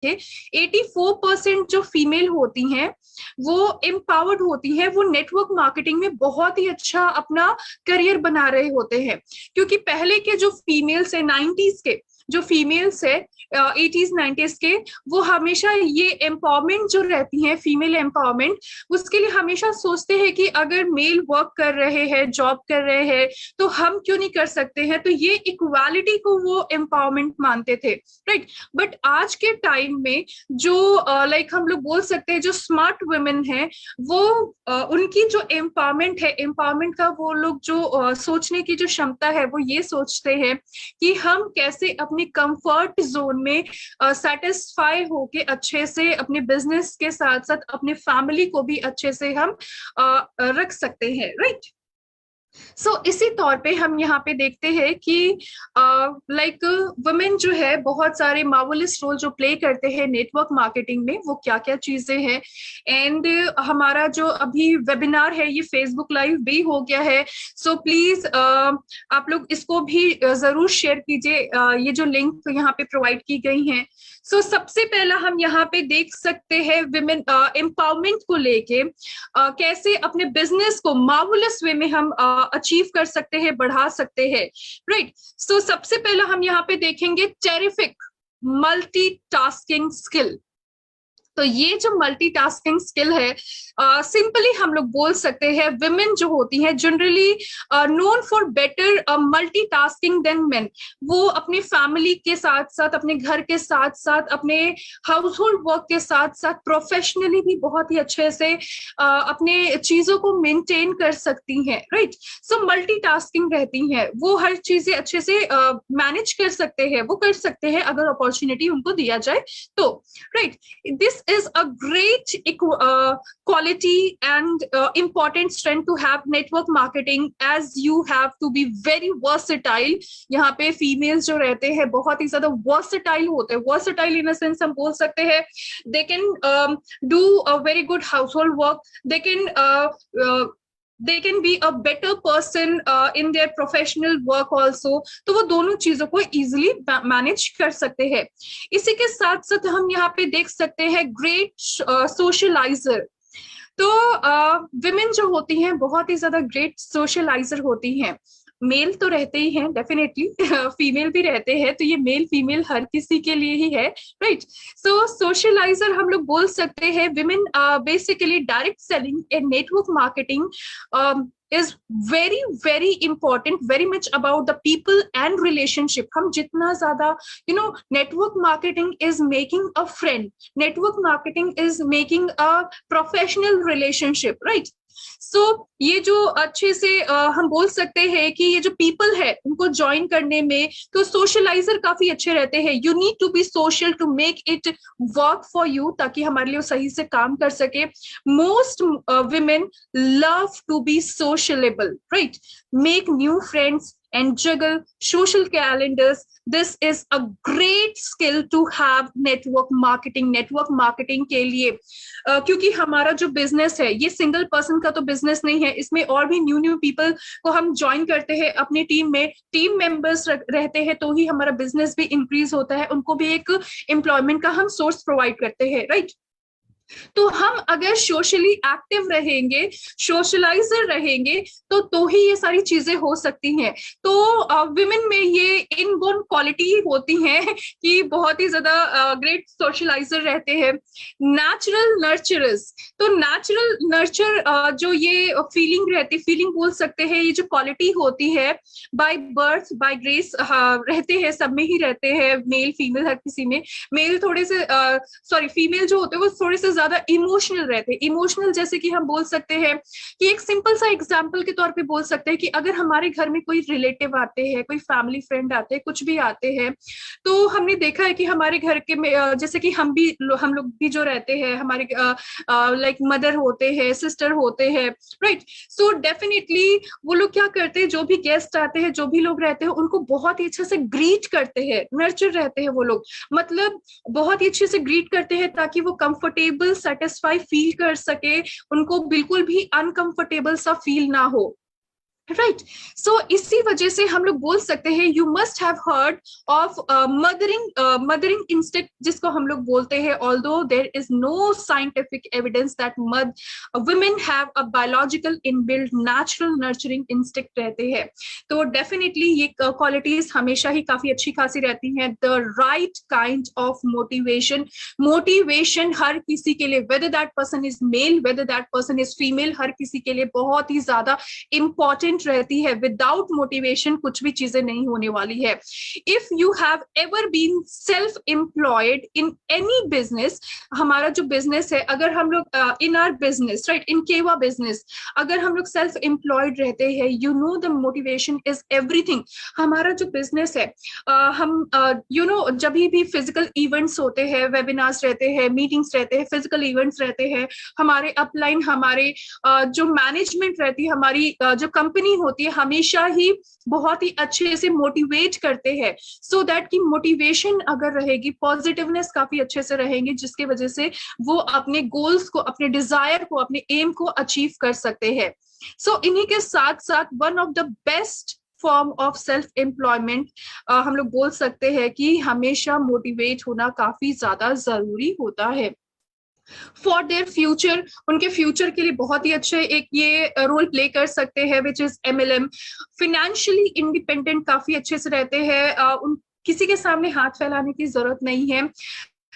थे, 84% जो फीमेल होती हैं वो एम्पावर्ड होती हैं, वो नेटवर्क मार्केटिंग में बहुत ही अच्छा अपना करियर बना रहे होते हैं। क्योंकि पहले के जो फीमेल्स है, 90s के जो फीमेल्स है, 80s 90s के, वो हमेशा ये एम्पावरमेंट जो रहती है, फीमेल एम्पावरमेंट, उसके लिए हमेशा सोचते हैं कि अगर मेल वर्क कर रहे हैं, जॉब कर रहे हैं, तो हम क्यों नहीं कर सकते हैं। तो ये इक्वालिटी को वो एम्पावरमेंट मानते थे, राइट। बट आज के टाइम में जो लाइक हम लोग बोल सकते हैं जो स्मार्ट वुमेन है, वो उनकी जो एम्पावरमेंट है, एम्पावरमेंट का वो लोग जो सोचने की जो क्षमता है, वो ये सोचते हैं कि हम कैसे अपने कंफर्ट जोन में सेटिस्फाई होके अच्छे से अपने बिजनेस के साथ साथ अपने फैमिली को भी अच्छे से हम रख सकते हैं, राइट। इसी तौर पे हम यहाँ पे देखते हैं कि लाइक वुमेन जो है बहुत सारे मार्वलस रोल जो प्ले करते हैं नेटवर्क मार्केटिंग में, वो क्या क्या चीजें हैं। एंड हमारा जो अभी वेबिनार है ये फेसबुक लाइव भी हो गया है, सो प्लीज आप लोग इसको भी जरूर शेयर कीजिए, ये जो लिंक यहाँ पे प्रोवाइड की गई हैं। सबसे पहला हम यहाँ पे देख सकते हैं विमेन एम्पावरमेंट को लेके कैसे अपने बिजनेस को मार्वलस वे में हम अचीव कर सकते हैं, बढ़ा सकते हैं, राइट। सबसे पहला हम यहाँ पे देखेंगे टेरिफिक मल्टीटास्किंग स्किल। तो ये जो मल्टीटास्किंग स्किल है, सिंपली हम लोग बोल सकते हैं विमेन जो होती हैं generally known for better multitasking than men. वो अपनी फैमिली के साथ साथ, अपने घर के साथ साथ, अपने हाउस होल्ड वर्क के साथ साथ प्रोफेशनली भी बहुत ही अच्छे से अपने चीजों को मेंटेन कर सकती हैं, राइट। मल्टीटास्किंग रहती हैं, वो हर चीजें अच्छे से मैनेज कर सकते हैं, वो कर सकते हैं अगर अपॉर्चुनिटी उनको दिया जाए तो, right. This is a great quality and important strength to have network marketing, as you have to be very versatile। यहाँ पे females जो रहते हैं बहुत ही ज्यादा versatile होते हैं। versatile in a sense हम बोल सकते हैं they can do a very good household work, they can be a better person in their professional work also। तो वो दोनों चीजों को easily manage कर सकते हैं। इसी के साथ साथ हम यहाँ पे देख सकते हैं ग्रेट सोशलाइजर। तो विमेन जो होती हैं बहुत ही ज्यादा ग्रेट सोशलाइजर होती हैं। मेल तो रहते ही हैं डेफिनेटली, फीमेल भी रहते हैं, तो ये मेल फीमेल हर किसी के लिए ही है, राइट। सोशलाइजर हम लोग बोल सकते हैं women basically direct selling and network marketing is very very important, very much about the people and relationship। हम जितना ज्यादा network marketing is making a friend, network marketing is making a professional relationship, right। ये जो अच्छे से हम बोल सकते हैं कि ये जो पीपल है उनको ज्वाइन करने में तो सोशलाइजर काफी अच्छे रहते हैं। You need to be social to make it work for you, ताकि हमारे लिए सही से काम कर सके। Most women love to be sociable, right? Make new friends and juggle social calendars। This is a great skill to have network marketing। network marketing के लिए क्योंकि हमारा जो बिजनेस है ये सिंगल पर्सन का तो बिजनेस नहीं है, इसमें और भी न्यू पीपल को हम ज्वाइन करते हैं अपनी टीम में, टीम मेंबर्स रहते हैं तो ही हमारा बिजनेस भी इंक्रीज होता है, उनको भी एक एम्प्लॉयमेंट का हम सोर्स प्रोवाइड करते हैं, राइट। तो हम अगर सोशली एक्टिव रहेंगे, सोशलाइजर रहेंगे तो ही ये सारी चीजें हो सकती हैं। तो विमेन में ये इनबोर्न क्वालिटी होती है कि बहुत ही ज्यादा ग्रेट सोशलाइजर रहते हैं। नेचुरल नर्चरर्स, तो नेचुरल नर्चर जो ये फीलिंग रहती, फीलिंग बोल सकते हैं, ये जो क्वालिटी होती है बाय बर्थ बाय ग्रेस रहते हैं, सब में ही रहते हैं, मेल फीमेल हर किसी में। मेल थोड़े से फीमेल जो होते हैं वो थोड़े से ज्यादा इमोशनल रहते हैं। इमोशनल जैसे कि हम बोल सकते हैं कि एक सिंपल सा एग्जांपल के तौर पे बोल सकते हैं कि अगर हमारे घर में कोई रिलेटिव आते हैं, कोई फैमिली फ्रेंड आते हैं, कुछ भी आते हैं, तो हमने देखा है कि हमारे घर के में जैसे कि हम लोग भी जो रहते हैं, हमारे लाइक मदर होते हैं, सिस्टर होते हैं, राइट। सो डेफिनेटली वो लोग क्या करते हैं, जो भी गेस्ट आते हैं, जो भी लोग रहते हैं, उनको बहुत ही अच्छे से ग्रीट करते हैं, नर्चर रहते हैं वो लोग, मतलब बहुत ही अच्छे से ग्रीट करते हैं ताकि वो कंफर्टेबल सेटिस्फाई फील कर सके, उनको बिल्कुल भी अनकंफर्टेबल सा फील ना हो। राइट। सो इसी वजह से हम लोग बोल सकते हैं you must have heard of mothering instinct, जिसको हम लोग बोलते हैं, although there is no scientific evidence that women have a biological inbuilt natural nurturing instinct रहते हैं। तो डेफिनेटली ये क्वालिटीज हमेशा ही काफी अच्छी खासी रहती हैं। The right kind of motivation, motivation हर किसी के लिए, whether that person is male whether that person is female, हर किसी के लिए बहुत ही ज्यादा इंपॉर्टेंट रहती है। विदाउट मोटिवेशन कुछ भी चीजें नहीं होने वाली है। If you have ever been self employed in any business, हमारा जो बिजनेस है, अगर हम लोग in our business, right, in Keva business, अगर हम लोग सेल्फ एम्प्लॉयड रहते हैं, you know the motivation is everything. हमारा जो बिजनेस है, हम जब भी फिजिकल इवेंट्स होते हैं, वेबिनार्स रहते हैं, मीटिंग्स रहते हैं, फिजिकल इवेंट्स रहते हैं, हमारे अपलाइन, हमारे जो मैनेजमेंट रहती है, हमारी जो कंपनी होती है, हमेशा ही बहुत ही अच्छे से मोटिवेट करते हैं, सो दैट की मोटिवेशन अगर रहेगी, पॉजिटिवनेस काफी अच्छे से रहेंगे, जिसकी वजह से वो अपने गोल्स को, अपने डिजायर को, अपने एम को अचीव कर सकते हैं। सो इन्हीं के साथ साथ one of the best form of self employment हम लोग बोल सकते हैं कि हमेशा मोटिवेट होना काफी ज्यादा जरूरी होता है फॉर देयर फ्यूचर। उनके फ्यूचर के लिए बहुत ही अच्छे एक ये रोल प्ले कर सकते हैं, which is MLM। Financially independent काफी अच्छे से रहते हैं, उन किसी के सामने हाथ फैलाने की जरूरत नहीं है।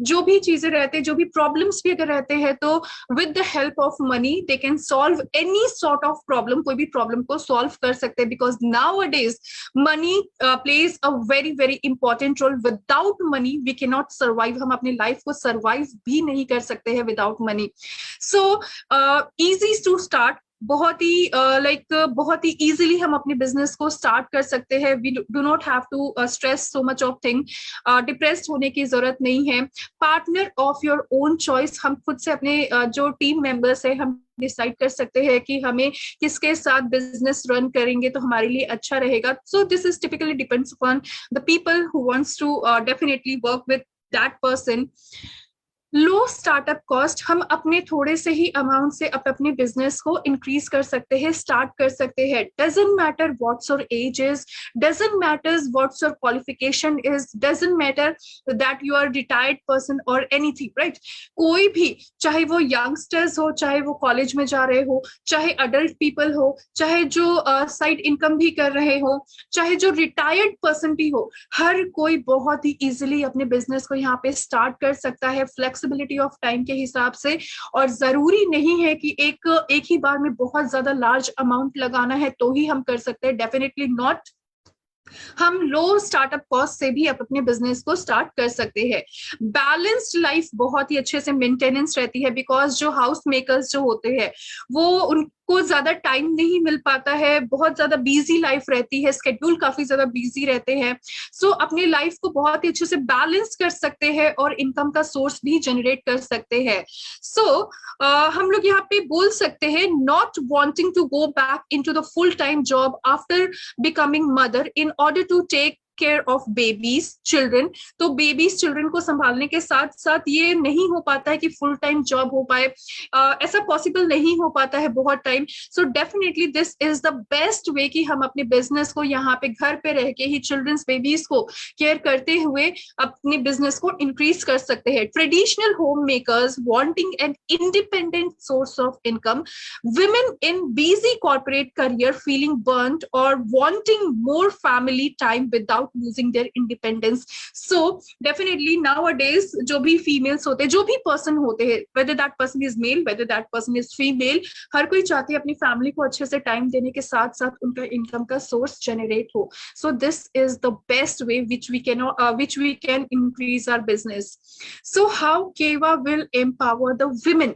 जो भी चीजें रहते हैं, जो भी प्रॉब्लम्स भी अगर रहते हैं, तो with the help of money they can solve any sort of problem, कोई भी प्रॉब्लम को सॉल्व कर सकते हैं, because nowadays money plays a very very important role. Without money we can not survive, हम अपनी life को survive भी नहीं कर सकते हैं without money. So easy to start, बहुत ही बहुत ही इजीली हम अपने बिजनेस को स्टार्ट कर सकते हैं। We do not have to stress so much of thing, depressed होने की जरूरत नहीं है। Partner of your own choice, हम खुद से अपने जो टीम मेंबर्स है, हम डिसाइड कर सकते हैं कि हमें किसके साथ बिजनेस रन करेंगे तो हमारे लिए अच्छा रहेगा। So this is typically depends upon the people who wants to definitely work with that person. Low startup cost, हम अपने थोड़े से ही अमाउंट से अपने बिजनेस को इंक्रीज कर सकते हैं, स्टार्ट कर सकते हैं। Doesn't matter what's your age is, doesn't matters what's your qualification is, doesn't matter that you are retired person और एनीथिंग, राइट। कोई भी, चाहे वो यंगस्टर्स हो, चाहे वो कॉलेज में जा रहे हो, चाहे अडल्ट पीपल हो, चाहे जो साइड इनकम भी कर रहे हो, चाहे जो रिटायर्ड पर्सन भी हो, हर कोई बहुत ही इजिली अपने बिजनेस को यहाँ पे स्टार्ट कर सकता है, फ्लेक्सिबिलिटी ऑफ टाइम के हिसाब से। और जरूरी नहीं है कि एक ही बार में बहुत ज्यादा लार्ज अमाउंट लगाना है तो ही हम कर सकते हैं, डेफिनेटली नॉट। हम लो स्टार्टअप कॉस्ट से भी अपने बिजनेस को स्टार्ट कर सकते हैं। बैलेंस्ड लाइफ बहुत ही अच्छे से मेंटेनेंस रहती है, बिकॉज जो हाउस मेकर्स जो होते हैं वो उनको ज्यादा टाइम नहीं मिल पाता है, बहुत ज्यादा बिजी लाइफ रहती है, स्केड्यूल काफी ज्यादा बिजी रहते हैं। सो अपनी लाइफ को बहुत ही अच्छे से बैलेंस कर सकते हैं और इनकम का सोर्स भी जनरेट कर सकते हैं। सो हम लोग यहाँ पे बोल सकते हैं not wanting to go back into the full time job after becoming mother in order to take care of babies children. तो बेबीज चिल्ड्रन को संभालने के साथ साथ ये नहीं हो पाता है कि फुल टाइम जॉब हो पाए, ऐसा पॉसिबल नहीं हो पाता है बहुत time. So definitely this is the best way कि हम अपने बिजनेस को यहाँ पे घर पे रह के ही चिल्ड्रंस बेबीज को केयर करते हुए अपने बिजनेस को इंक्रीज कर सकते हैं। Traditional home makers wanting an independent source of income, women in busy corporate career feeling burnt or wanting more family time without losing their independence. So definitely nowadays जो भी females होते हैं, जो भी person होते हैं, whether that person is male, whether that person is female, हर कोई चाहते हैं अपनी फैमिली को अच्छे से टाइम देने के साथ साथ उनका इनकम का सोर्स जनरेट हो। So this is the best way which we can increase our business. So how Keva will empower the women?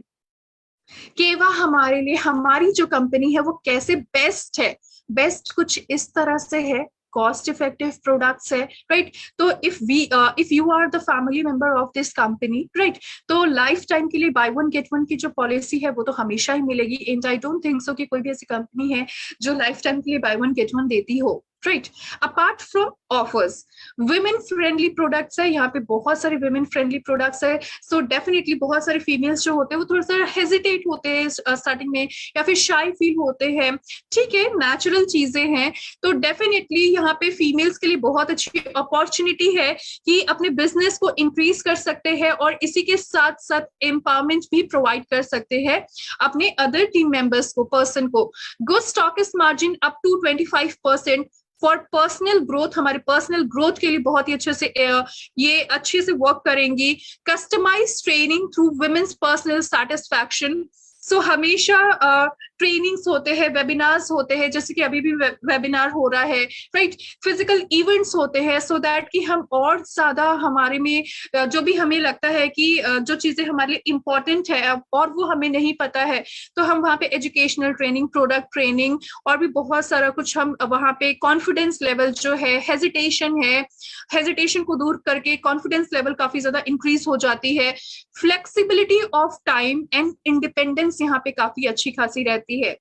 केवा हमारे लिए, हमारी जो कंपनी है वो कैसे बेस्ट है? बेस्ट कुछ इस तरह से है, कॉस्ट इफेक्टिव प्रोडक्ट्स है, राइट। तो if you are the family member of this company, right, तो लाइफ टाइम के लिए बाय वन गेट वन की जो पॉलिसी है वो तो हमेशा ही मिलेगी। And I don't think so कि कोई भी ऐसी कंपनी है जो लाइफ टाइम के लिए बाय वन गेट वन देती हो। Right. Apart from offers, women friendly products है, यहाँ पे बहुत सारे विमेन फ्रेंडली प्रोडक्ट्स है। सो डेफिनेटली बहुत सारे फीमेल्स जो होते हैं वो थोड़ा सा हेजिटेट होते हैं स्टार्टिंग में, या फिर शाई फील होते हैं, ठीक है, नेचुरल चीजें हैं। तो डेफिनेटली यहाँ पे फीमेल्स के लिए बहुत अच्छी अपॉर्चुनिटी है कि अपने बिजनेस को इंक्रीज कर सकते हैं और इसी के साथ साथ एम्पावरमेंट भी प्रोवाइड कर सकते हैं अपने अदर टीम मेंबर्स को, पर्सन को। Good stockist margin up to 25% for personal growth, हमारे पर्सनल ग्रोथ के लिए बहुत ही अच्छे से ये अच्छे से वर्क करेंगी। Customise training through women's personal satisfaction, so हमेशा ट्रेनिंग्स होते हैं, वेबिनार्स होते हैं, जैसे कि अभी भी वेबिनार हो रहा है, राइट। फिजिकल इवेंट्स होते हैं सो दैट कि हम और ज्यादा हमारे में जो भी हमें लगता है कि जो चीजें हमारे लिए इम्पोर्टेंट है और वो हमें नहीं पता है, तो हम वहाँ पे एजुकेशनल ट्रेनिंग, प्रोडक्ट ट्रेनिंग और भी बहुत सारा कुछ हम वहाँ पे कॉन्फिडेंस लेवल जो है, हेजिटेशन को दूर करके कॉन्फिडेंस लेवल काफी ज्यादा इंक्रीज हो जाती है। Flexibility of time and independence यहाँ पे काफी अच्छी खासी रहती है।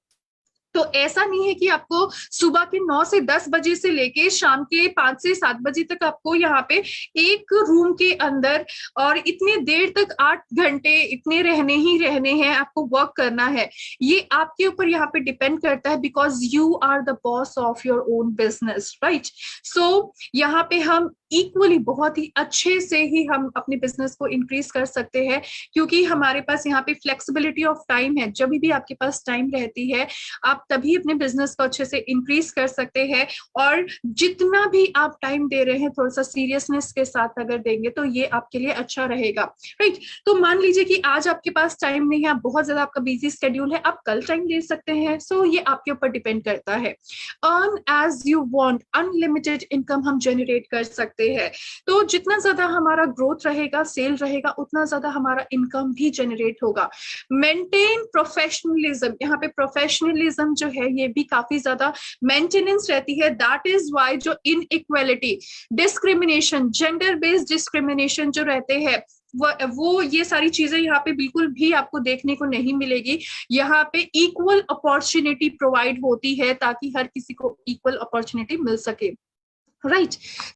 तो ऐसा नहीं है कि आपको सुबह के 9 से 10 बजे से लेके शाम के 5 से 7 बजे तक आपको यहाँ पे एक रूम के अंदर और इतने देर तक 8 घंटे इतने रहने हैं, आपको वर्क करना है। ये आपके ऊपर यहाँ पे डिपेंड करता है, because you are the boss of your own business, right. So यहाँ पे हम इक्वली बहुत ही अच्छे से ही हम अपने बिजनेस को इंक्रीज कर सकते हैं, क्योंकि हमारे पास यहाँ पे फ्लेक्सिबिलिटी ऑफ टाइम है। जब भी आपके पास टाइम रहती है, आप तभी अपने बिजनेस को अच्छे से इंक्रीज कर सकते हैं। और जितना भी आप टाइम दे रहे हैं, थोड़ा सा सीरियसनेस के साथ अगर देंगे तो ये आपके लिए अच्छा रहेगा, राइट। तो मान लीजिए कि आज आपके पास टाइम नहीं है, आप बहुत ज्यादा आपका बिजी स्केड्यूल है, आप कल टाइम दे सकते हैं। सो ये आपके ऊपर डिपेंड करता है। Earn as you want, unlimited income हम जनरेट कर सकते हैं। तो जितना ज्यादा हमारा ग्रोथ रहेगा, सेल रहेगा, उतना ज्यादा हमारा इनकम भी जनरेट होगा। मेंटेन प्रोफेशनलिज्म, यहाँ पे प्रोफेशनलिज्म जो है ये भी काफी ज्यादा मेंटेनेंस रहती है। दैट इज वाई जो inequality, discrimination, gender based discrimination जो रहते हैं, वो ये सारी चीजें यहाँ पे बिल्कुल भी आपको देखने को नहीं मिलेगी। यहाँ पे इक्वल अपॉर्चुनिटी प्रोवाइड होती है ताकि हर किसी को इक्वल अपॉर्चुनिटी मिल सके, राइट।